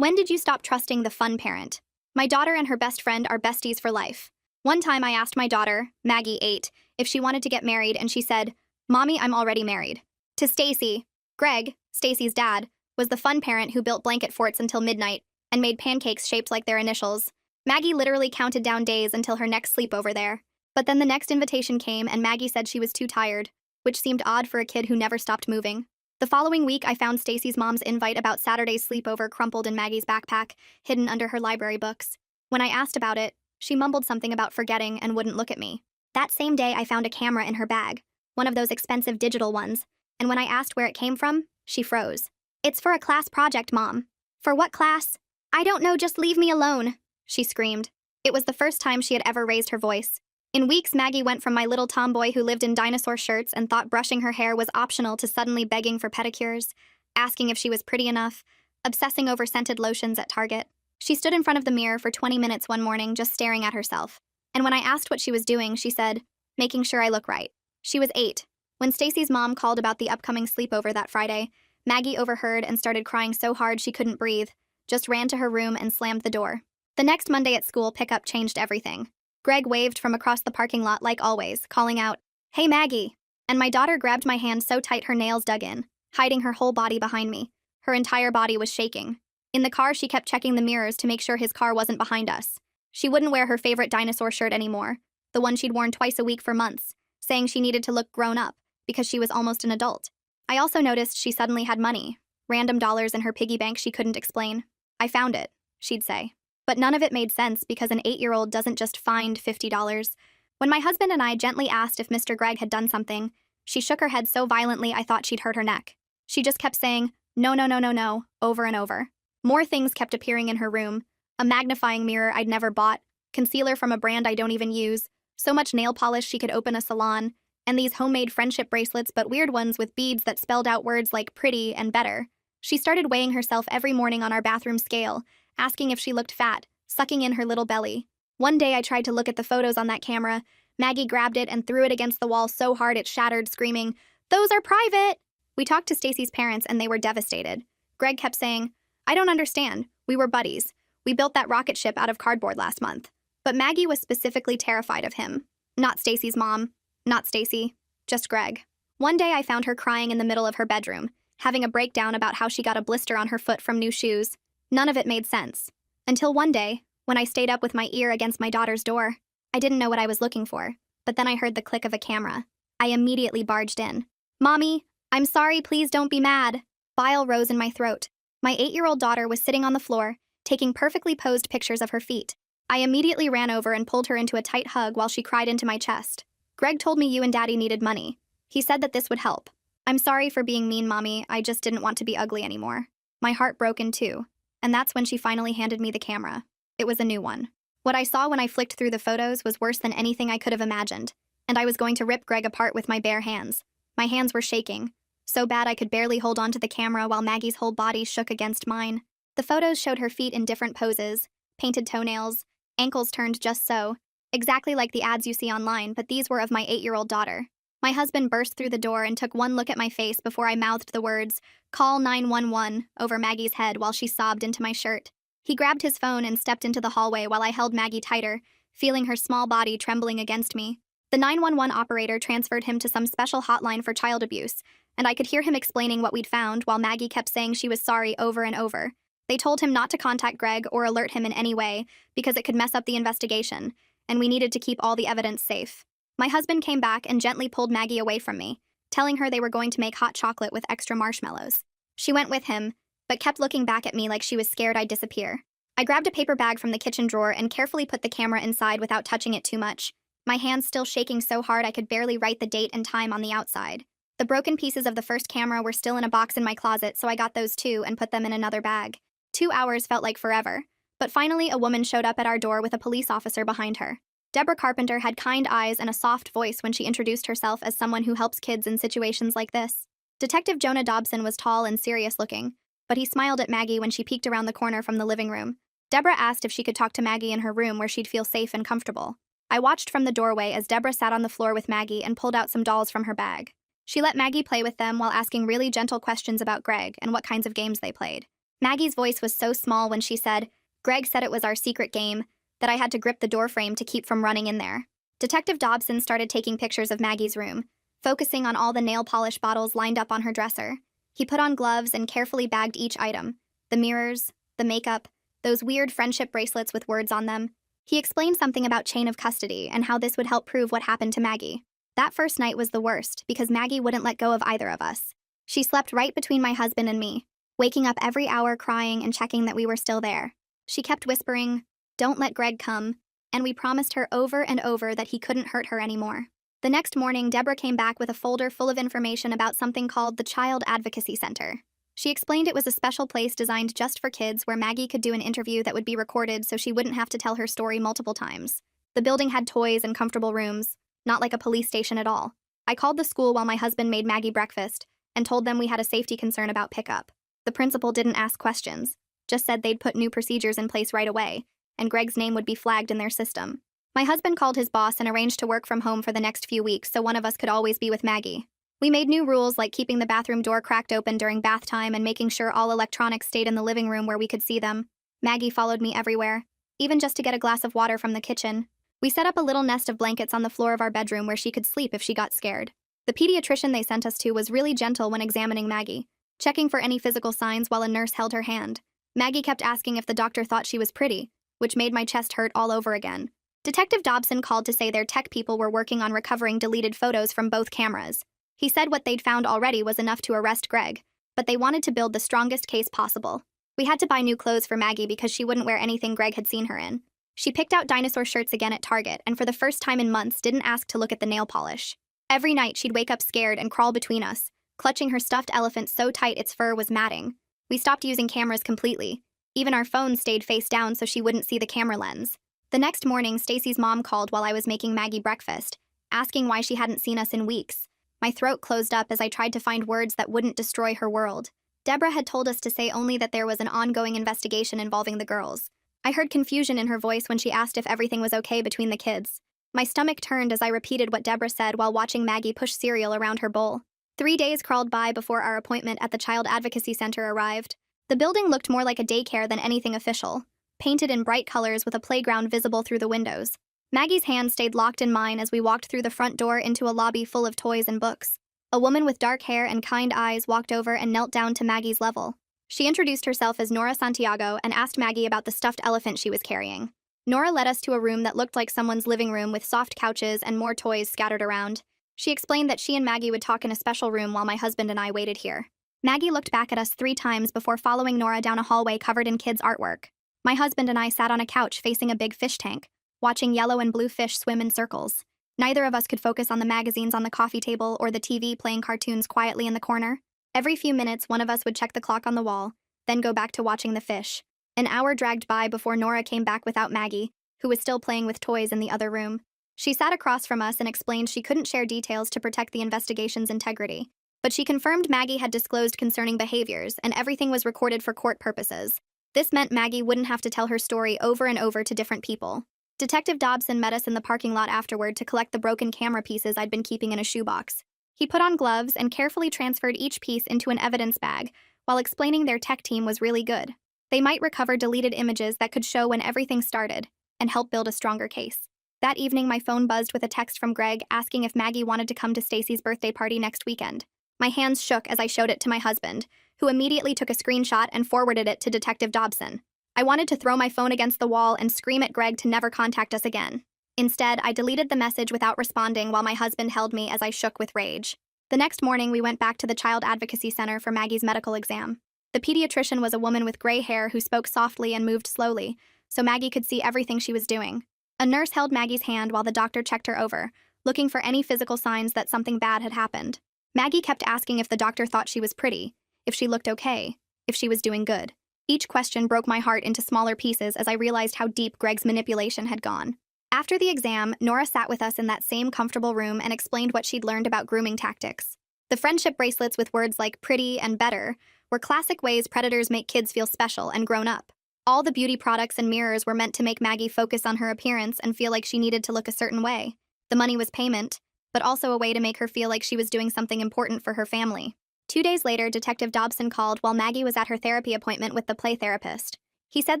When did you stop trusting the fun parent? My daughter and her best friend are besties for life. One time I asked my daughter, Maggie 8, if she wanted to get married, and she said, "Mommy, I'm already married." To Stacy, Greg, Stacy's dad, was the fun parent who built blanket forts until midnight and made pancakes shaped like their initials. Maggie literally counted down days until her next sleepover there. But then the next invitation came and Maggie said she was too tired, which seemed odd for a kid who never stopped moving. The following week, I found Stacy's mom's invite about Saturday's sleepover crumpled in Maggie's backpack, hidden under her library books. When I asked about it, she mumbled something about forgetting and wouldn't look at me. That same day, I found a camera in her bag, one of those expensive digital ones, and when I asked where it came from, she froze. "It's for a class project, Mom." "For what class?" "I don't know, just leave me alone," she screamed. It was the first time she had ever raised her voice. In weeks, Maggie went from my little tomboy who lived in dinosaur shirts and thought brushing her hair was optional to suddenly begging for pedicures, asking if she was pretty enough, obsessing over scented lotions at Target. She stood in front of the mirror for 20 minutes one morning just staring at herself. And when I asked what she was doing, she said, "Making sure I look right." She was 8. When Stacy's mom called about the upcoming sleepover that Friday, Maggie overheard and started crying so hard she couldn't breathe, just ran to her room and slammed the door. The next Monday at school, pickup changed everything. Greg waved from across the parking lot like always, calling out, "Hey, Maggie!" And my daughter grabbed my hand so tight her nails dug in, hiding her whole body behind me. Her entire body was shaking. In the car, she kept checking the mirrors to make sure his car wasn't behind us. She wouldn't wear her favorite dinosaur shirt anymore, the one she'd worn twice a week for months, saying she needed to look grown up because she was almost an adult. I also noticed she suddenly had money, random dollars in her piggy bank she couldn't explain. "I found it," she'd say. But none of it made sense because an 8-year-old doesn't just find $50. When my husband and I gently asked if Mr. Gregg had done something, she shook her head so violently I thought she'd hurt her neck. She just kept saying, "No, no, no, no, no," over and over. More things kept appearing in her room. A magnifying mirror I'd never bought, concealer from a brand I don't even use, so much nail polish she could open a salon, and these homemade friendship bracelets, but weird ones with beads that spelled out words like pretty and better. She started weighing herself every morning on our bathroom scale, asking if she looked fat, sucking in her little belly. One day I tried to look at the photos on that camera. Maggie grabbed it and threw it against the wall so hard it shattered, screaming, "Those are private!" We talked to Stacy's parents and they were devastated. Greg kept saying, "I don't understand. We were buddies. We built that rocket ship out of cardboard last month." But Maggie was specifically terrified of him. Not Stacy's mom, not Stacy, just Greg. One day I found her crying in the middle of her bedroom, having a breakdown about how she got a blister on her foot from new shoes. None of it made sense. Until one day, when I stayed up with my ear against my daughter's door. I didn't know what I was looking for, but then I heard the click of a camera. I immediately barged in. "Mommy, I'm sorry, please don't be mad." Bile rose in my throat. My 8-year-old daughter was sitting on the floor, taking perfectly posed pictures of her feet. I immediately ran over and pulled her into a tight hug while she cried into my chest. "Greg told me you and Daddy needed money. He said that this would help. I'm sorry for being mean, Mommy. I just didn't want to be ugly anymore." My heart broke in two, and that's when she finally handed me the camera. It was a new one. What I saw when I flicked through the photos was worse than anything I could have imagined, and I was going to rip Greg apart with my bare hands. My hands were shaking, so bad I could barely hold onto the camera while Maggie's whole body shook against mine. The photos showed her feet in different poses, painted toenails, ankles turned just so, exactly like the ads you see online, but these were of my 8-year-old daughter. My husband burst through the door and took one look at my face before I mouthed the words, "Call 911, over Maggie's head while she sobbed into my shirt. He grabbed his phone and stepped into the hallway while I held Maggie tighter, feeling her small body trembling against me. The 911 operator transferred him to some special hotline for child abuse, and I could hear him explaining what we'd found while Maggie kept saying she was sorry over and over. They told him not to contact Greg or alert him in any way because it could mess up the investigation, and we needed to keep all the evidence safe. My husband came back and gently pulled Maggie away from me, telling her they were going to make hot chocolate with extra marshmallows. She went with him, but kept looking back at me like she was scared I'd disappear. I grabbed a paper bag from the kitchen drawer and carefully put the camera inside without touching it too much, my hands still shaking so hard I could barely write the date and time on the outside. The broken pieces of the first camera were still in a box in my closet, so I got those too and put them in another bag. 2 hours felt like forever, but finally a woman showed up at our door with a police officer behind her. Deborah Carpenter had kind eyes and a soft voice when she introduced herself as someone who helps kids in situations like this. Detective Jonah Dobson was tall and serious-looking, but he smiled at Maggie when she peeked around the corner from the living room. Deborah asked if she could talk to Maggie in her room where she'd feel safe and comfortable. I watched from the doorway as Deborah sat on the floor with Maggie and pulled out some dolls from her bag. She let Maggie play with them while asking really gentle questions about Greg and what kinds of games they played. Maggie's voice was so small when she said, "Greg said it was our secret game," that I had to grip the doorframe to keep from running in there. Detective Dobson started taking pictures of Maggie's room, focusing on all the nail polish bottles lined up on her dresser. He put on gloves and carefully bagged each item: the mirrors, the makeup, those weird friendship bracelets with words on them. He explained something about chain of custody and how this would help prove what happened to Maggie. That first night was the worst because Maggie wouldn't let go of either of us. She slept right between my husband and me, waking up every hour crying and checking that we were still there. She kept whispering, "Don't let Greg come," and we promised her over and over that he couldn't hurt her anymore. The next morning, Deborah came back with a folder full of information about something called the Child Advocacy Center. She explained it was a special place designed just for kids where Maggie could do an interview that would be recorded so she wouldn't have to tell her story multiple times. The building had toys and comfortable rooms, not like a police station at all. I called the school while my husband made Maggie breakfast and told them we had a safety concern about pickup. The principal didn't ask questions, just said they'd put new procedures in place right away, and Greg's name would be flagged in their system. My husband called his boss and arranged to work from home for the next few weeks so one of us could always be with Maggie. We made new rules like keeping the bathroom door cracked open during bath time and making sure all electronics stayed in the living room where we could see them. Maggie followed me everywhere, even just to get a glass of water from the kitchen. We set up a little nest of blankets on the floor of our bedroom where she could sleep if she got scared. The pediatrician they sent us to was really gentle when examining Maggie, checking for any physical signs while a nurse held her hand. Maggie kept asking if the doctor thought she was pretty, which made my chest hurt all over again. Detective Dobson called to say their tech people were working on recovering deleted photos from both cameras. He said what they'd found already was enough to arrest Greg, but they wanted to build the strongest case possible. We had to buy new clothes for Maggie because she wouldn't wear anything Greg had seen her in. She picked out dinosaur shirts again at Target and for the first time in months didn't ask to look at the nail polish. Every night she'd wake up scared and crawl between us, clutching her stuffed elephant so tight its fur was matting. We stopped using cameras completely. Even our phones stayed face down so she wouldn't see the camera lens. The next morning, Stacy's mom called while I was making Maggie breakfast, asking why she hadn't seen us in weeks. My throat closed up as I tried to find words that wouldn't destroy her world. Deborah had told us to say only that there was an ongoing investigation involving the girls. I heard confusion in her voice when she asked if everything was okay between the kids. My stomach turned as I repeated what Deborah said while watching Maggie push cereal around her bowl. 3 days crawled by before our appointment at the Child Advocacy Center arrived. The building looked more like a daycare than anything official, painted in bright colors with a playground visible through the windows. Maggie's hand stayed locked in mine as we walked through the front door into a lobby full of toys and books. A woman with dark hair and kind eyes walked over and knelt down to Maggie's level. She introduced herself as Nora Santiago and asked Maggie about the stuffed elephant she was carrying. Nora led us to a room that looked like someone's living room with soft couches and more toys scattered around. She explained that she and Maggie would talk in a special room while my husband and I waited here. Maggie looked back at us 3 times before following Nora down a hallway covered in kids' artwork. My husband and I sat on a couch facing a big fish tank, watching yellow and blue fish swim in circles. Neither of us could focus on the magazines on the coffee table or the TV playing cartoons quietly in the corner. Every few minutes, one of us would check the clock on the wall, then go back to watching the fish. An hour dragged by before Nora came back without Maggie, who was still playing with toys in the other room. She sat across from us and explained she couldn't share details to protect the investigation's integrity. But she confirmed Maggie had disclosed concerning behaviors and everything was recorded for court purposes. This meant Maggie wouldn't have to tell her story over and over to different people. Detective Dobson met us in the parking lot afterward to collect the broken camera pieces I'd been keeping in a shoebox. He put on gloves and carefully transferred each piece into an evidence bag, while explaining their tech team was really good. They might recover deleted images that could show when everything started, and help build a stronger case. That evening, my phone buzzed with a text from Greg asking if Maggie wanted to come to Stacy's birthday party next weekend. My hands shook as I showed it to my husband, who immediately took a screenshot and forwarded it to Detective Dobson. I wanted to throw my phone against the wall and scream at Greg to never contact us again. Instead, I deleted the message without responding while my husband held me as I shook with rage. The next morning, we went back to the Child Advocacy Center for Maggie's medical exam. The pediatrician was a woman with gray hair who spoke softly and moved slowly, so Maggie could see everything she was doing. A nurse held Maggie's hand while the doctor checked her over, looking for any physical signs that something bad had happened. Maggie kept asking if the doctor thought she was pretty, if she looked okay, if she was doing good. Each question broke my heart into smaller pieces as I realized how deep Greg's manipulation had gone. After the exam, Nora sat with us in that same comfortable room and explained what she'd learned about grooming tactics. The friendship bracelets with words like pretty and better were classic ways predators make kids feel special and grown up. All the beauty products and mirrors were meant to make Maggie focus on her appearance and feel like she needed to look a certain way. The money was payment, but also a way to make her feel like she was doing something important for her family. 2 days later, Detective Dobson called while Maggie was at her therapy appointment with the play therapist. He said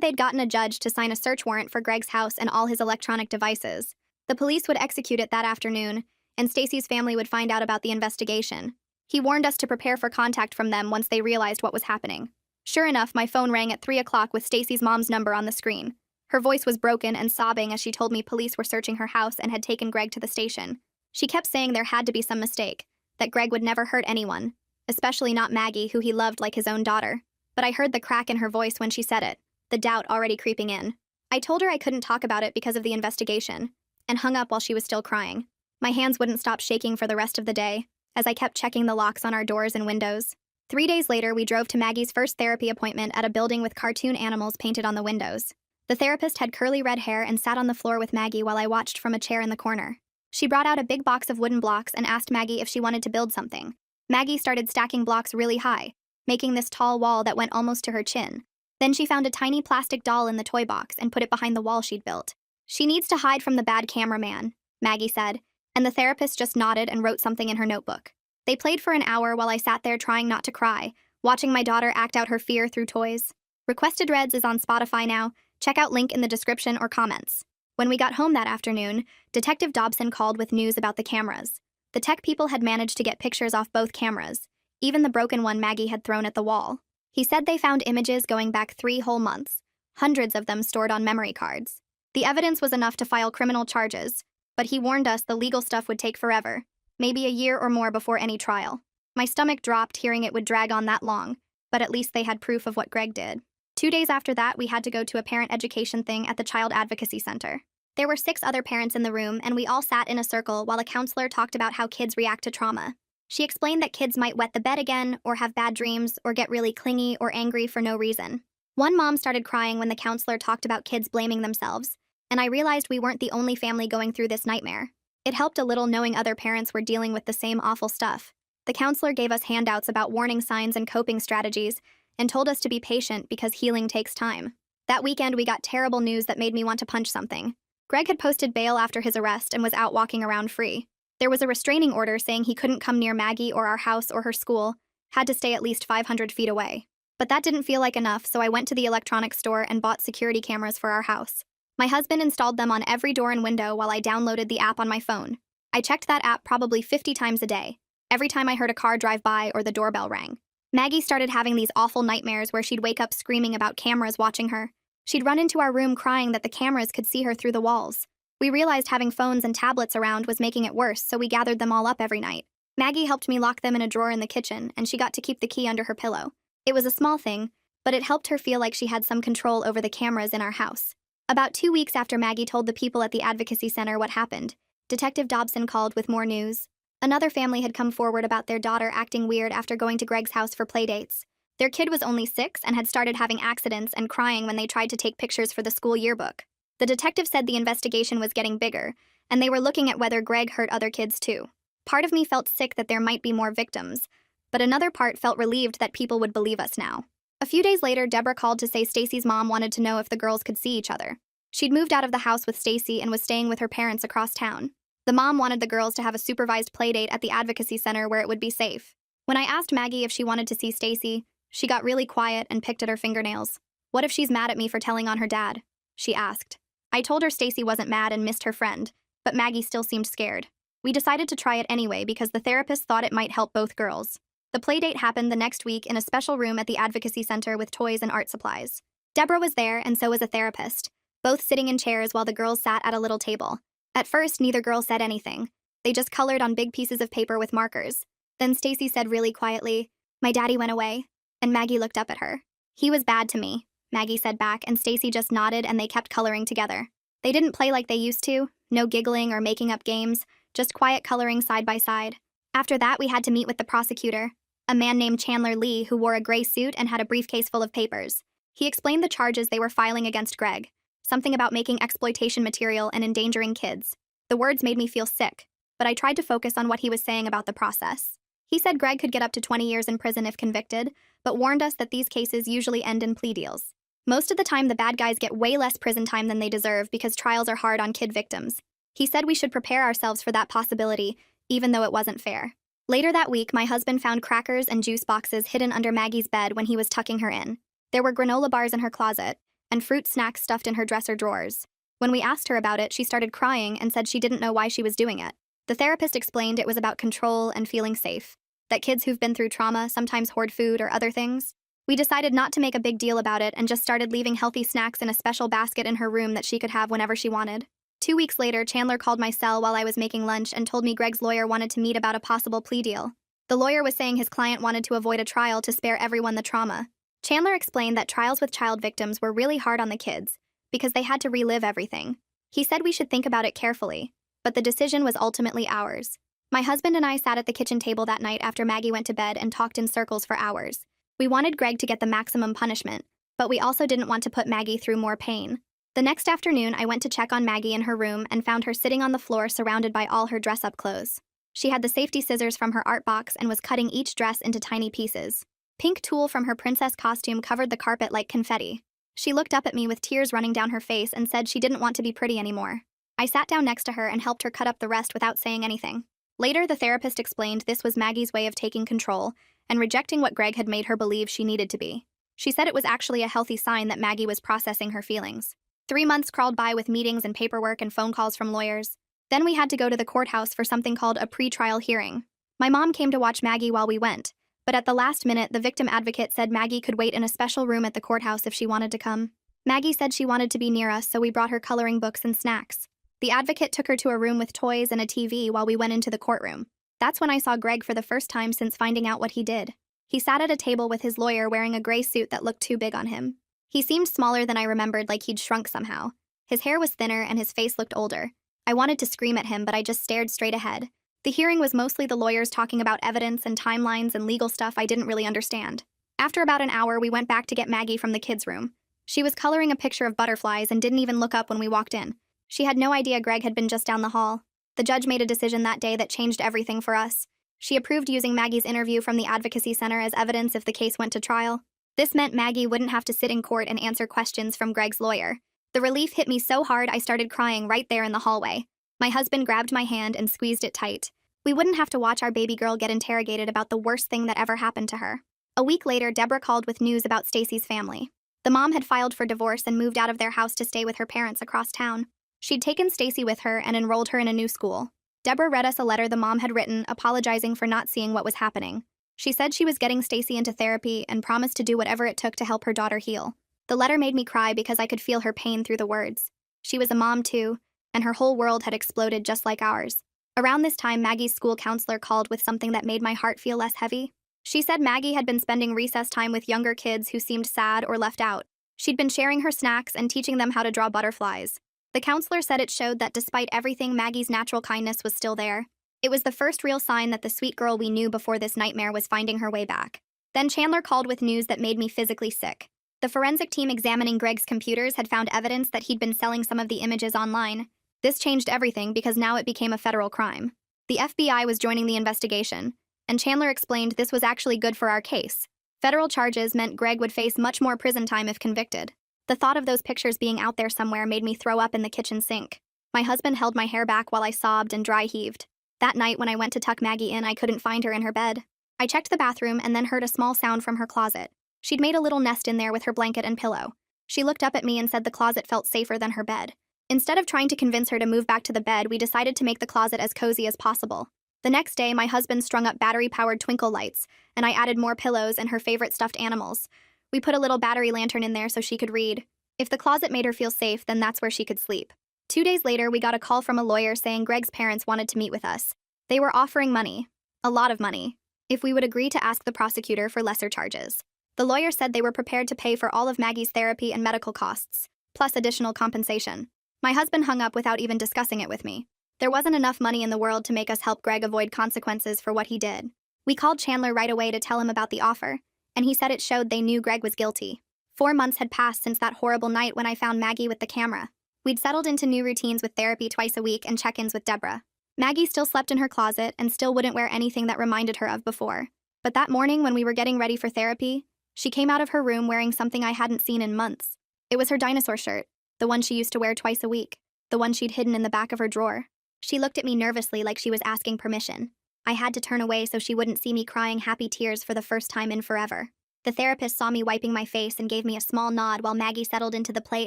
they'd gotten a judge to sign a search warrant for Greg's house and all his electronic devices. The police would execute it that afternoon, and Stacy's family would find out about the investigation. He warned us to prepare for contact from them once they realized what was happening. Sure enough, my phone rang at 3 o'clock with Stacy's mom's number on the screen. Her voice was broken and sobbing as she told me police were searching her house and had taken Greg to the station. She kept saying there had to be some mistake, that Greg would never hurt anyone, especially not Maggie, who he loved like his own daughter. But I heard the crack in her voice when she said it, the doubt already creeping in. I told her I couldn't talk about it because of the investigation, and hung up while she was still crying. My hands wouldn't stop shaking for the rest of the day, as I kept checking the locks on our doors and windows. 3 days later, we drove to Maggie's first therapy appointment at a building with cartoon animals painted on the windows. The therapist had curly red hair and sat on the floor with Maggie while I watched from a chair in the corner. She brought out a big box of wooden blocks and asked Maggie if she wanted to build something. Maggie started stacking blocks really high, making this tall wall that went almost to her chin. Then she found a tiny plastic doll in the toy box and put it behind the wall she'd built. "She needs to hide from the bad cameraman," Maggie said, and the therapist just nodded and wrote something in her notebook. They played for an hour while I sat there trying not to cry, watching my daughter act out her fear through toys. Requested Reds is on Spotify now. Check out link in the description or comments. When we got home that afternoon, Detective Dobson called with news about the cameras. The tech people had managed to get pictures off both cameras, even the broken one Maggie had thrown at the wall. He said they found images going back 3 whole months, hundreds of them stored on memory cards. The evidence was enough to file criminal charges, but he warned us the legal stuff would take forever, maybe a year or more before any trial. My stomach dropped hearing it would drag on that long, but at least they had proof of what Greg did. 2 days after that, we had to go to a parent education thing at the Child Advocacy Center. There were 6 other parents in the room, and we all sat in a circle while a counselor talked about how kids react to trauma. She explained that kids might wet the bed again, or have bad dreams, or get really clingy or angry for no reason. One mom started crying when the counselor talked about kids blaming themselves, and I realized we weren't the only family going through this nightmare. It helped a little knowing other parents were dealing with the same awful stuff. The counselor gave us handouts about warning signs and coping strategies, and told us to be patient because healing takes time. That weekend, we got terrible news that made me want to punch something. Greg had posted bail after his arrest and was out walking around free. There was a restraining order saying he couldn't come near Maggie or our house or her school, had to stay at least 500 feet away. But that didn't feel like enough, so I went to the electronics store and bought security cameras for our house. My husband installed them on every door and window while I downloaded the app on my phone. I checked that app probably 50 times a day, every time I heard a car drive by or the doorbell rang. Maggie started having these awful nightmares where she'd wake up screaming about cameras watching her. She'd run into our room crying that the cameras could see her through the walls. We realized having phones and tablets around was making it worse, so we gathered them all up every night. Maggie helped me lock them in a drawer in the kitchen, and she got to keep the key under her pillow. It was a small thing, but it helped her feel like she had some control over the cameras in our house. About 2 weeks after Maggie told the people at the advocacy center what happened, Detective Dobson called with more news. Another family had come forward about their daughter acting weird after going to Greg's house for playdates. Their kid was only 6 and had started having accidents and crying when they tried to take pictures for the school yearbook. The detective said the investigation was getting bigger, and they were looking at whether Greg hurt other kids too. Part of me felt sick that there might be more victims, but another part felt relieved that people would believe us now. A few days later, Deborah called to say Stacy's mom wanted to know if the girls could see each other. She'd moved out of the house with Stacy and was staying with her parents across town. The mom wanted the girls to have a supervised playdate at the advocacy center where it would be safe. When I asked Maggie if she wanted to see Stacy, she got really quiet and picked at her fingernails. "What if she's mad at me for telling on her dad?" she asked. I told her Stacy wasn't mad and missed her friend, but Maggie still seemed scared. We decided to try it anyway because the therapist thought it might help both girls. The playdate happened the next week in a special room at the advocacy center with toys and art supplies. Deborah was there, and so was a therapist, both sitting in chairs while the girls sat at a little table. At first, neither girl said anything. They just colored on big pieces of paper with markers. Then Stacy said really quietly, "My daddy went away," and Maggie looked up at her. "He was bad to me," Maggie said back, and Stacy just nodded and they kept coloring together. They didn't play like they used to, no giggling or making up games, just quiet coloring side by side. After that, we had to meet with the prosecutor, a man named Chandler Lee who wore a gray suit and had a briefcase full of papers. He explained the charges they were filing against Greg, something about making exploitation material and endangering kids. The words made me feel sick, but I tried to focus on what he was saying about the process. He said Greg could get up to 20 years in prison if convicted, but warned us that these cases usually end in plea deals. Most of the time, the bad guys get way less prison time than they deserve because trials are hard on kid victims. He said we should prepare ourselves for that possibility, even though it wasn't fair. Later that week, my husband found crackers and juice boxes hidden under Maggie's bed when he was tucking her in. There were granola bars in her closet, and fruit snacks stuffed in her dresser drawers. When we asked her about it, she started crying and said she didn't know why she was doing it. The therapist explained it was about control and feeling safe, that kids who've been through trauma sometimes hoard food or other things. We decided not to make a big deal about it and just started leaving healthy snacks in a special basket in her room that she could have whenever she wanted. 2 weeks later, Chandler called my cell while I was making lunch and told me Greg's lawyer wanted to meet about a possible plea deal. The lawyer was saying his client wanted to avoid a trial to spare everyone the trauma. Chandler explained that trials with child victims were really hard on the kids because they had to relive everything. He said we should think about it carefully, but the decision was ultimately ours. My husband and I sat at the kitchen table that night after Maggie went to bed and talked in circles for hours. We wanted Greg to get the maximum punishment, but we also didn't want to put Maggie through more pain. The next afternoon, I went to check on Maggie in her room and found her sitting on the floor surrounded by all her dress-up clothes. She had the safety scissors from her art box and was cutting each dress into tiny pieces. Pink tulle from her princess costume covered the carpet like confetti. She looked up at me with tears running down her face and said she didn't want to be pretty anymore. I sat down next to her and helped her cut up the rest without saying anything. Later, the therapist explained this was Maggie's way of taking control and rejecting what Greg had made her believe she needed to be. She said it was actually a healthy sign that Maggie was processing her feelings. 3 months crawled by with meetings and paperwork and phone calls from lawyers. Then we had to go to the courthouse for something called a pre-trial hearing. My mom came to watch Maggie while we went, but at the last minute, the victim advocate said Maggie could wait in a special room at the courthouse if she wanted to come. Maggie said she wanted to be near us, so we brought her coloring books and snacks. The advocate took her to a room with toys and a TV while we went into the courtroom. That's when I saw Greg for the first time since finding out what he did. He sat at a table with his lawyer wearing a gray suit that looked too big on him. He seemed smaller than I remembered, like he'd shrunk somehow. His hair was thinner and his face looked older. I wanted to scream at him, but I just stared straight ahead. The hearing was mostly the lawyers talking about evidence and timelines and legal stuff I didn't really understand. After about an hour, we went back to get Maggie from the kids' room. She was coloring a picture of butterflies and didn't even look up when we walked in. She had no idea Greg had been just down the hall. The judge made a decision that day that changed everything for us. She approved using Maggie's interview from the advocacy center as evidence if the case went to trial. This meant Maggie wouldn't have to sit in court and answer questions from Greg's lawyer. The relief hit me so hard I started crying right there in the hallway. My husband grabbed my hand and squeezed it tight. We wouldn't have to watch our baby girl get interrogated about the worst thing that ever happened to her. A week later, Deborah called with news about Stacy's family. The mom had filed for divorce and moved out of their house to stay with her parents across town. She'd taken Stacy with her and enrolled her in a new school. Deborah read us a letter the mom had written, apologizing for not seeing what was happening. She said she was getting Stacy into therapy and promised to do whatever it took to help her daughter heal. The letter made me cry because I could feel her pain through the words. She was a mom too, and her whole world had exploded just like ours. Around this time, Maggie's school counselor called with something that made my heart feel less heavy. She said Maggie had been spending recess time with younger kids who seemed sad or left out. She'd been sharing her snacks and teaching them how to draw butterflies. The counselor said it showed that despite everything, Maggie's natural kindness was still there. It was the first real sign that the sweet girl we knew before this nightmare was finding her way back. Then Chandler called with news that made me physically sick. The forensic team examining Greg's computers had found evidence that he'd been selling some of the images online. This changed everything because now it became a federal crime. The FBI was joining the investigation, and Chandler explained this was actually good for our case. Federal charges meant Greg would face much more prison time if convicted. The thought of those pictures being out there somewhere made me throw up in the kitchen sink. My husband held my hair back while I sobbed and dry heaved. That night when I went to tuck Maggie in, I couldn't find her in her bed. I checked the bathroom and then heard a small sound from her closet. She'd made a little nest in there with her blanket and pillow. She looked up at me and said the closet felt safer than her bed. Instead of trying to convince her to move back to the bed, we decided to make the closet as cozy as possible. The next day, my husband strung up battery-powered twinkle lights, and I added more pillows and her favorite stuffed animals. We put a little battery lantern in there so she could read. If the closet made her feel safe, then that's where she could sleep. 2 days later, we got a call from a lawyer saying Greg's parents wanted to meet with us. They were offering money, a lot of money, if we would agree to ask the prosecutor for lesser charges. The lawyer said they were prepared to pay for all of Maggie's therapy and medical costs, plus additional compensation. My husband hung up without even discussing it with me. There wasn't enough money in the world to make us help Greg avoid consequences for what he did. We called Chandler right away to tell him about the offer, and he said it showed they knew Greg was guilty. 4 months had passed since that horrible night when I found Maggie with the camera. We'd settled into new routines with therapy twice a week and check-ins with Deborah. Maggie still slept in her closet and still wouldn't wear anything that reminded her of before. But that morning when we were getting ready for therapy, she came out of her room wearing something I hadn't seen in months. It was her dinosaur shirt, the one she used to wear twice a week, the one she'd hidden in the back of her drawer. She looked at me nervously like she was asking permission. I had to turn away so she wouldn't see me crying happy tears for the first time in forever. The therapist saw me wiping my face and gave me a small nod while Maggie settled into the play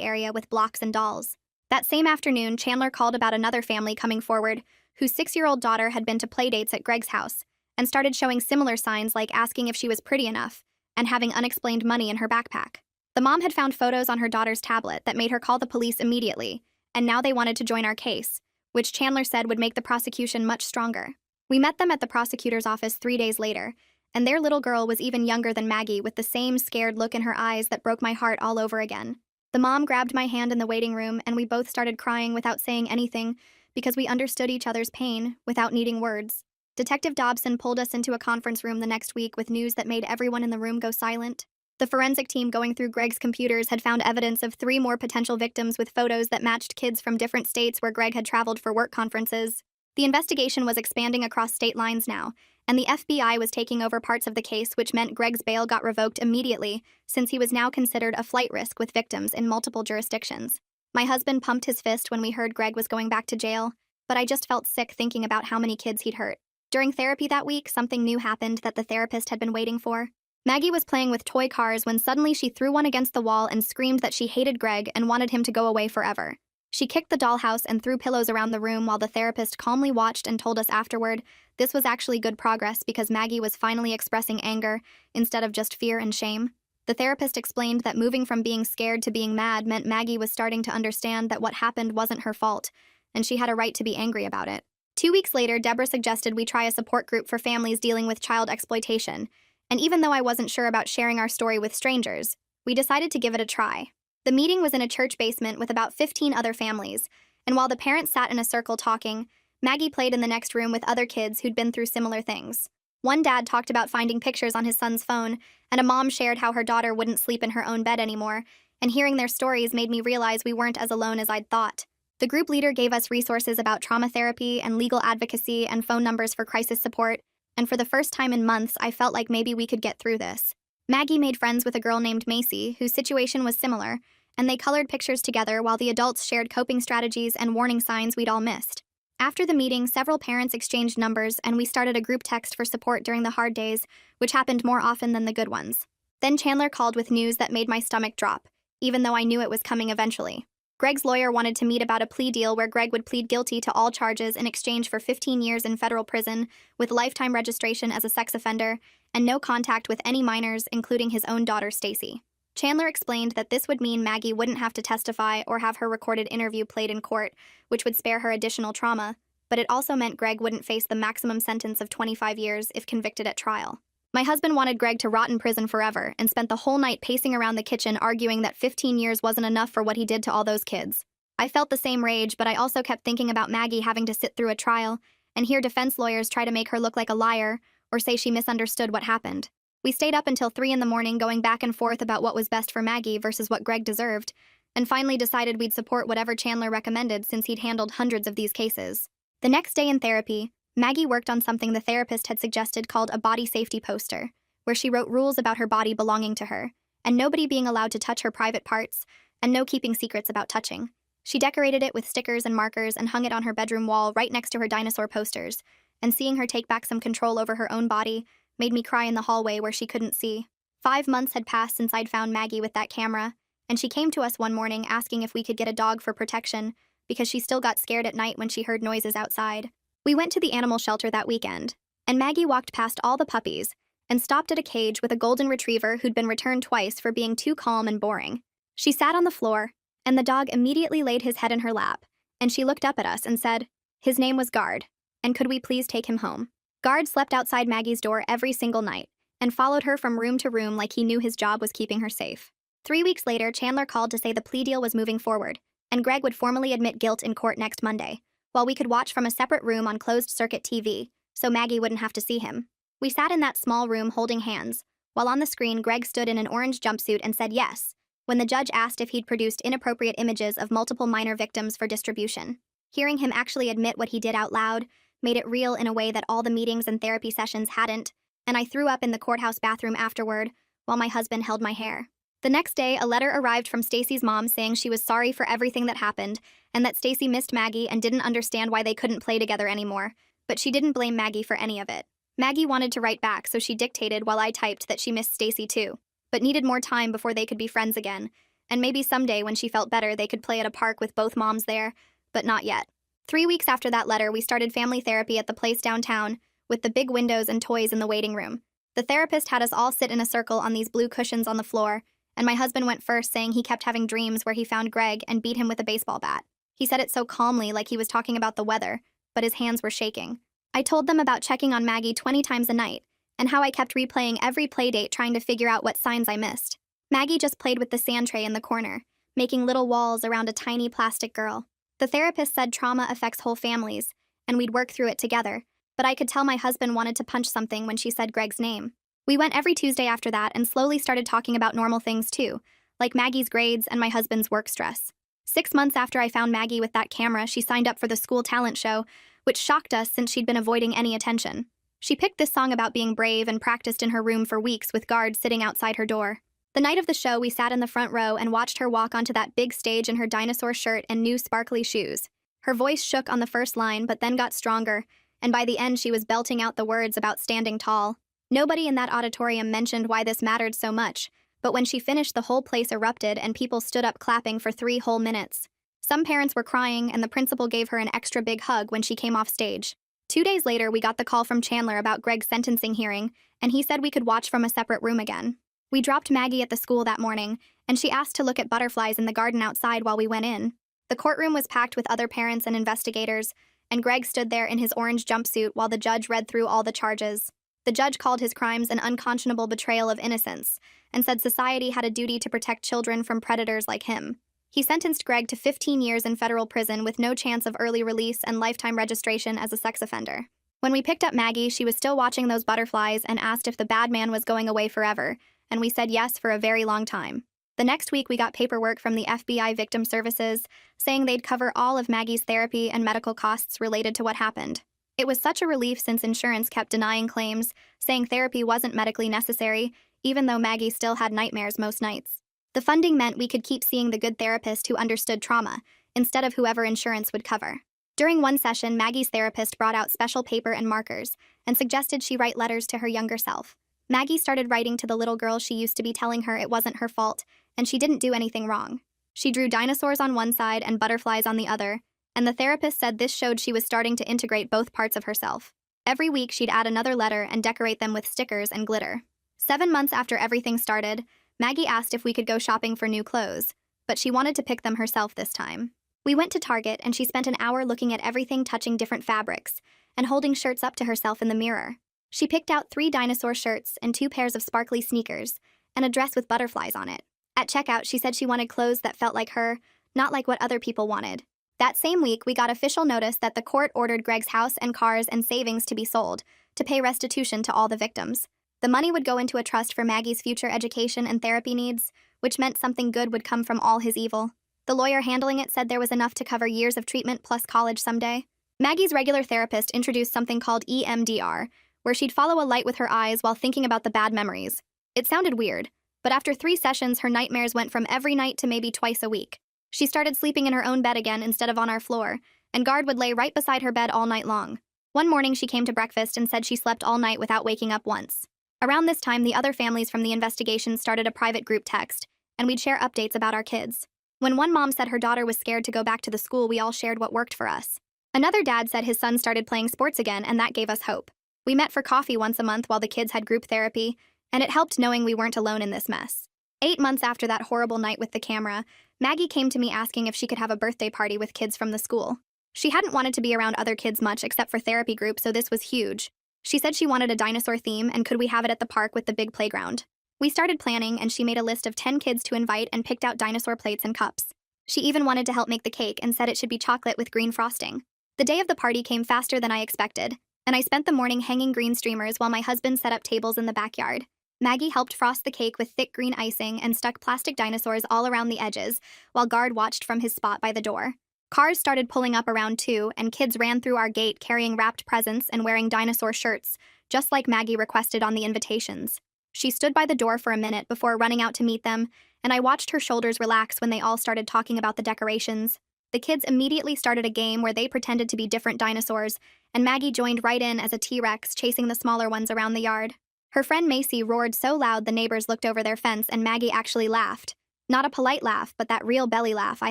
area with blocks and dolls. That same afternoon, Chandler called about another family coming forward, whose 6-year-old daughter had been to play dates at Greg's house, and started showing similar signs like asking if she was pretty enough, and having unexplained money in her backpack. The mom had found photos on her daughter's tablet that made her call the police immediately, and now they wanted to join our case, which Chandler said would make the prosecution much stronger. We met them at the prosecutor's office 3 days later, and their little girl was even younger than Maggie with the same scared look in her eyes that broke my heart all over again. The mom grabbed my hand in the waiting room and we both started crying without saying anything because we understood each other's pain without needing words. Detective Dobson pulled us into a conference room the next week with news that made everyone in the room go silent. The forensic team going through Greg's computers had found evidence of 3 more potential victims with photos that matched kids from different states where Greg had traveled for work conferences. The investigation was expanding across state lines now, and the FBI was taking over parts of the case, which meant Greg's bail got revoked immediately, since he was now considered a flight risk with victims in multiple jurisdictions. My husband pumped his fist when we heard Greg was going back to jail, but I just felt sick thinking about how many kids he'd hurt. During therapy that week, something new happened that the therapist had been waiting for. Maggie was playing with toy cars when suddenly she threw one against the wall and screamed that she hated Greg and wanted him to go away forever. She kicked the dollhouse and threw pillows around the room while the therapist calmly watched and told us afterward this was actually good progress because Maggie was finally expressing anger instead of just fear and shame. The therapist explained that moving from being scared to being mad meant Maggie was starting to understand that what happened wasn't her fault, and she had a right to be angry about it. 2 weeks later, Deborah suggested we try a support group for families dealing with child exploitation, and even though I wasn't sure about sharing our story with strangers, we decided to give it a try. The meeting was in a church basement with about 15 other families, and while the parents sat in a circle talking, Maggie played in the next room with other kids who'd been through similar things. One dad talked about finding pictures on his son's phone, and a mom shared how her daughter wouldn't sleep in her own bed anymore, and hearing their stories made me realize we weren't as alone as I'd thought. The group leader gave us resources about trauma therapy and legal advocacy and phone numbers for crisis support, and for the first time in months, I felt like maybe we could get through this. Maggie made friends with a girl named Macy, whose situation was similar, and they colored pictures together while the adults shared coping strategies and warning signs we'd all missed. After the meeting, several parents exchanged numbers, and we started a group text for support during the hard days, which happened more often than the good ones. Then Chandler called with news that made my stomach drop, even though I knew it was coming eventually. Greg's lawyer wanted to meet about a plea deal where Greg would plead guilty to all charges in exchange for 15 years in federal prison, with lifetime registration as a sex offender, and no contact with any minors, including his own daughter, Stacy. Chandler explained that this would mean Maggie wouldn't have to testify or have her recorded interview played in court, which would spare her additional trauma, but it also meant Greg wouldn't face the maximum sentence of 25 years if convicted at trial. My husband wanted Greg to rot in prison forever and spent the whole night pacing around the kitchen arguing that 15 years wasn't enough for what he did to all those kids. I felt the same rage, but I also kept thinking about Maggie having to sit through a trial and hear defense lawyers try to make her look like a liar or say she misunderstood what happened. We stayed up until 3 in the morning going back and forth about what was best for Maggie versus what Greg deserved, and finally decided we'd support whatever Chandler recommended since he'd handled hundreds of these cases. The next day in therapy, Maggie worked on something the therapist had suggested called a body safety poster, where she wrote rules about her body belonging to her, and nobody being allowed to touch her private parts, and no keeping secrets about touching. She decorated it with stickers and markers and hung it on her bedroom wall right next to her dinosaur posters, and seeing her take back some control over her own body made me cry in the hallway where she couldn't see. 5 months had passed since I'd found Maggie with that camera, and she came to us one morning asking if we could get a dog for protection because she still got scared at night when she heard noises outside. We went to the animal shelter that weekend, and Maggie walked past all the puppies and stopped at a cage with a golden retriever who'd been returned twice for being too calm and boring. She sat on the floor, and the dog immediately laid his head in her lap, and she looked up at us and said, "His name was Guard, and could we please take him home?" Guard slept outside Maggie's door every single night and followed her from room to room like he knew his job was keeping her safe. 3 weeks later, Chandler called to say the plea deal was moving forward, and Greg would formally admit guilt in court next Monday, while we could watch from a separate room on closed-circuit TV, so Maggie wouldn't have to see him. We sat in that small room holding hands, while on the screen Greg stood in an orange jumpsuit and said yes, when the judge asked if he'd produced inappropriate images of multiple minor victims for distribution. Hearing him actually admit what he did out loud made it real in a way that all the meetings and therapy sessions hadn't, and I threw up in the courthouse bathroom afterward, while my husband held my hair. The next day, a letter arrived from Stacy's mom saying she was sorry for everything that happened, and that Stacy missed Maggie and didn't understand why they couldn't play together anymore, but she didn't blame Maggie for any of it. Maggie wanted to write back, so she dictated while I typed that she missed Stacy too, but needed more time before they could be friends again, and maybe someday when she felt better they could play at a park with both moms there, but not yet. 3 weeks after that letter, we started family therapy at the place downtown, with the big windows and toys in the waiting room. The therapist had us all sit in a circle on these blue cushions on the floor, and my husband went first, saying he kept having dreams where he found Greg and beat him with a baseball bat. He said it so calmly, like he was talking about the weather, but his hands were shaking. I told them about checking on Maggie 20 times a night, and how I kept replaying every play date trying to figure out what signs I missed. Maggie just played with the sand tray in the corner, making little walls around a tiny plastic girl. The therapist said trauma affects whole families, and we'd work through it together, but I could tell my husband wanted to punch something when she said Greg's name. We went every Tuesday after that and slowly started talking about normal things too, like Maggie's grades and my husband's work stress. 6 months after I found Maggie with that camera, she signed up for the school talent show, which shocked us since she'd been avoiding any attention. She picked this song about being brave and practiced in her room for weeks with guards sitting outside her door. The night of the show, we sat in the front row and watched her walk onto that big stage in her dinosaur shirt and new sparkly shoes. Her voice shook on the first line, but then got stronger, and by the end she was belting out the words about standing tall. Nobody in that auditorium mentioned why this mattered so much, but when she finished, the whole place erupted and people stood up clapping for 3 whole minutes. Some parents were crying, and the principal gave her an extra big hug when she came off stage. 2 days later, we got the call from Chandler about Greg's sentencing hearing, and he said we could watch from a separate room again. We dropped Maggie at the school that morning, and she asked to look at butterflies in the garden outside while we went in. The courtroom was packed with other parents and investigators, and Greg stood there in his orange jumpsuit while the judge read through all the charges. The judge called his crimes an unconscionable betrayal of innocence, and said society had a duty to protect children from predators like him. He sentenced Greg to 15 years in federal prison with no chance of early release and lifetime registration as a sex offender. When we picked up Maggie, she was still watching those butterflies and asked if the bad man was going away forever, and we said yes for a very long time. The next week, we got paperwork from the FBI Victim Services saying they'd cover all of Maggie's therapy and medical costs related to what happened. It was such a relief since insurance kept denying claims, saying therapy wasn't medically necessary, even though Maggie still had nightmares most nights. The funding meant we could keep seeing the good therapist who understood trauma, instead of whoever insurance would cover. During one session, Maggie's therapist brought out special paper and markers and suggested she write letters to her younger self. Maggie started writing to the little girl she used to be, telling her it wasn't her fault and she didn't do anything wrong. She drew dinosaurs on one side and butterflies on the other, and the therapist said this showed she was starting to integrate both parts of herself. Every week, she'd add another letter and decorate them with stickers and glitter. 7 months after everything started, Maggie asked if we could go shopping for new clothes, but she wanted to pick them herself this time. We went to Target, and she spent an hour looking at everything, touching different fabrics, and holding shirts up to herself in the mirror. She picked out 3 dinosaur shirts and 2 pairs of sparkly sneakers, and a dress with butterflies on it. At checkout, she said she wanted clothes that felt like her, not like what other people wanted. That same week, we got official notice that the court ordered Greg's house and cars and savings to be sold, to pay restitution to all the victims. The money would go into a trust for Maggie's future education and therapy needs, which meant something good would come from all his evil. The lawyer handling it said there was enough to cover years of treatment plus college someday. Maggie's regular therapist introduced something called EMDR, where she'd follow a light with her eyes while thinking about the bad memories. It sounded weird, but after 3 sessions, her nightmares went from every night to maybe twice a week. She started sleeping in her own bed again instead of on our floor, and Guard would lay right beside her bed all night long. One morning, she came to breakfast and said she slept all night without waking up once. Around this time, the other families from the investigation started a private group text, and we'd share updates about our kids. When one mom said her daughter was scared to go back to the school, we all shared what worked for us. Another dad said his son started playing sports again, and that gave us hope. We met for coffee once a month while the kids had group therapy, and it helped knowing we weren't alone in this mess. 8 months after that horrible night with the camera, Maggie came to me asking if she could have a birthday party with kids from the school. She hadn't wanted to be around other kids much except for therapy group, so this was huge. She said she wanted a dinosaur theme, and could we have it at the park with the big playground. We started planning, and she made a list of 10 kids to invite and picked out dinosaur plates and cups. She even wanted to help make the cake and said it should be chocolate with green frosting. The day of the party came faster than I expected, and I spent the morning hanging green streamers while my husband set up tables in the backyard. Maggie helped frost the cake with thick green icing and stuck plastic dinosaurs all around the edges, while Guard watched from his spot by the door. Cars started pulling up around too, and kids ran through our gate carrying wrapped presents and wearing dinosaur shirts, just like Maggie requested on the invitations. She stood by the door for a minute before running out to meet them, and I watched her shoulders relax when they all started talking about the decorations. The kids immediately started a game where they pretended to be different dinosaurs, and Maggie joined right in as a T-Rex, chasing the smaller ones around the yard. Her friend Macy roared so loud the neighbors looked over their fence, and Maggie actually laughed. Not a polite laugh, but that real belly laugh I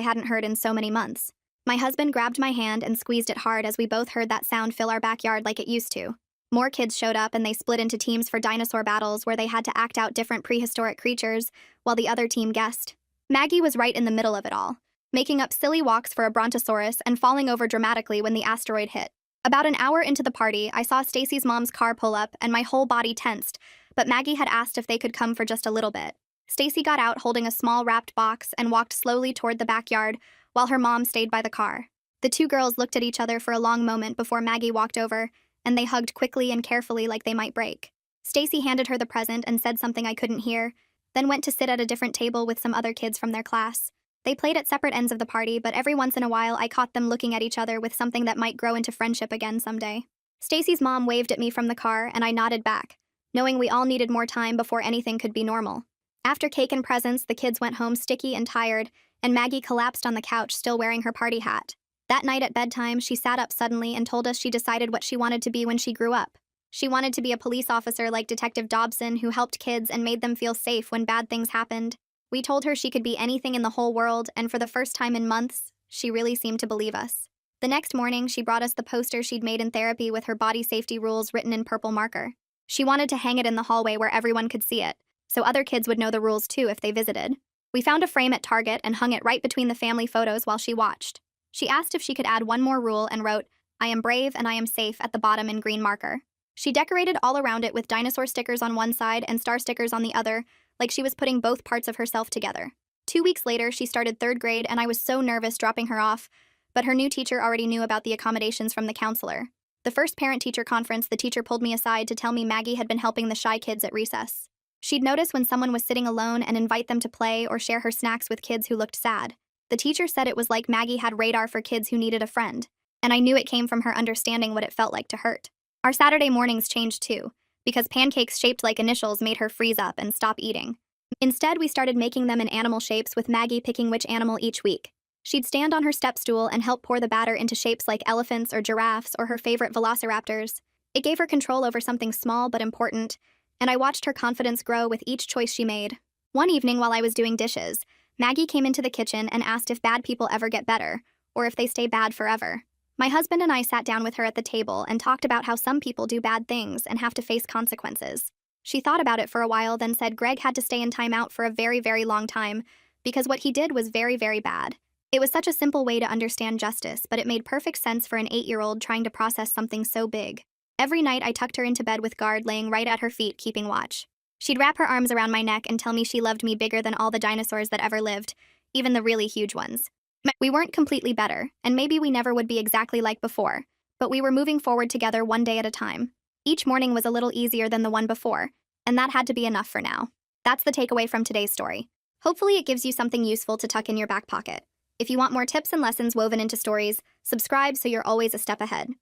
hadn't heard in so many months. My husband grabbed my hand and squeezed it hard as we both heard that sound fill our backyard like it used to. More kids showed up, and they split into teams for dinosaur battles where they had to act out different prehistoric creatures, while the other team guessed. Maggie was right in the middle of it all, making up silly walks for a brontosaurus and falling over dramatically when the asteroid hit. About an hour into the party, I saw Stacy's mom's car pull up, and my whole body tensed, but Maggie had asked if they could come for just a little bit. Stacy got out holding a small wrapped box and walked slowly toward the backyard, while her mom stayed by the car. The two girls looked at each other for a long moment before Maggie walked over, and they hugged quickly and carefully like they might break. Stacy handed her the present and said something I couldn't hear, then went to sit at a different table with some other kids from their class. They played at separate ends of the party, but every once in a while I caught them looking at each other with something that might grow into friendship again someday. Stacy's mom waved at me from the car, and I nodded back, knowing we all needed more time before anything could be normal. After cake and presents, the kids went home sticky and tired, and Maggie collapsed on the couch still wearing her party hat. That night at bedtime, she sat up suddenly and told us she decided what she wanted to be when she grew up. She wanted to be a police officer like Detective Dobson, who helped kids and made them feel safe when bad things happened. We told her she could be anything in the whole world, and for the first time in months, she really seemed to believe us. The next morning, she brought us the poster she'd made in therapy with her body safety rules written in purple marker. She wanted to hang it in the hallway where everyone could see it, so other kids would know the rules too if they visited. We found a frame at Target and hung it right between the family photos while she watched. She asked if she could add one more rule and wrote, "I am brave and I am safe" at the bottom in green marker. She decorated all around it with dinosaur stickers on one side and star stickers on the other, like she was putting both parts of herself together. 2 weeks later, she started 3rd grade, and I was so nervous dropping her off, but her new teacher already knew about the accommodations from the counselor. The first parent-teacher conference, the teacher pulled me aside to tell me Maggie had been helping the shy kids at recess. She'd notice when someone was sitting alone and invite them to play or share her snacks with kids who looked sad. The teacher said it was like Maggie had radar for kids who needed a friend, and I knew it came from her understanding what it felt like to hurt. Our Saturday mornings changed too, because pancakes shaped like initials made her freeze up and stop eating. Instead, we started making them in animal shapes, with Maggie picking which animal each week. She'd stand on her step stool and help pour the batter into shapes like elephants or giraffes or her favorite velociraptors. It gave her control over something small but important, and I watched her confidence grow with each choice she made. One evening while I was doing dishes, Maggie came into the kitchen and asked if bad people ever get better, or if they stay bad forever. My husband and I sat down with her at the table and talked about how some people do bad things and have to face consequences. She thought about it for a while, then said Greg had to stay in timeout for a very, very long time because what he did was very, very bad. It was such a simple way to understand justice, but it made perfect sense for an 8-year-old trying to process something so big. Every night I tucked her into bed with Guard laying right at her feet, keeping watch. She'd wrap her arms around my neck and tell me she loved me bigger than all the dinosaurs that ever lived, even the really huge ones. We weren't completely better, and maybe we never would be exactly like before, but we were moving forward together one day at a time. Each morning was a little easier than the one before, and that had to be enough for now. That's the takeaway from today's story. Hopefully it gives you something useful to tuck in your back pocket. If you want more tips and lessons woven into stories, subscribe so you're always a step ahead.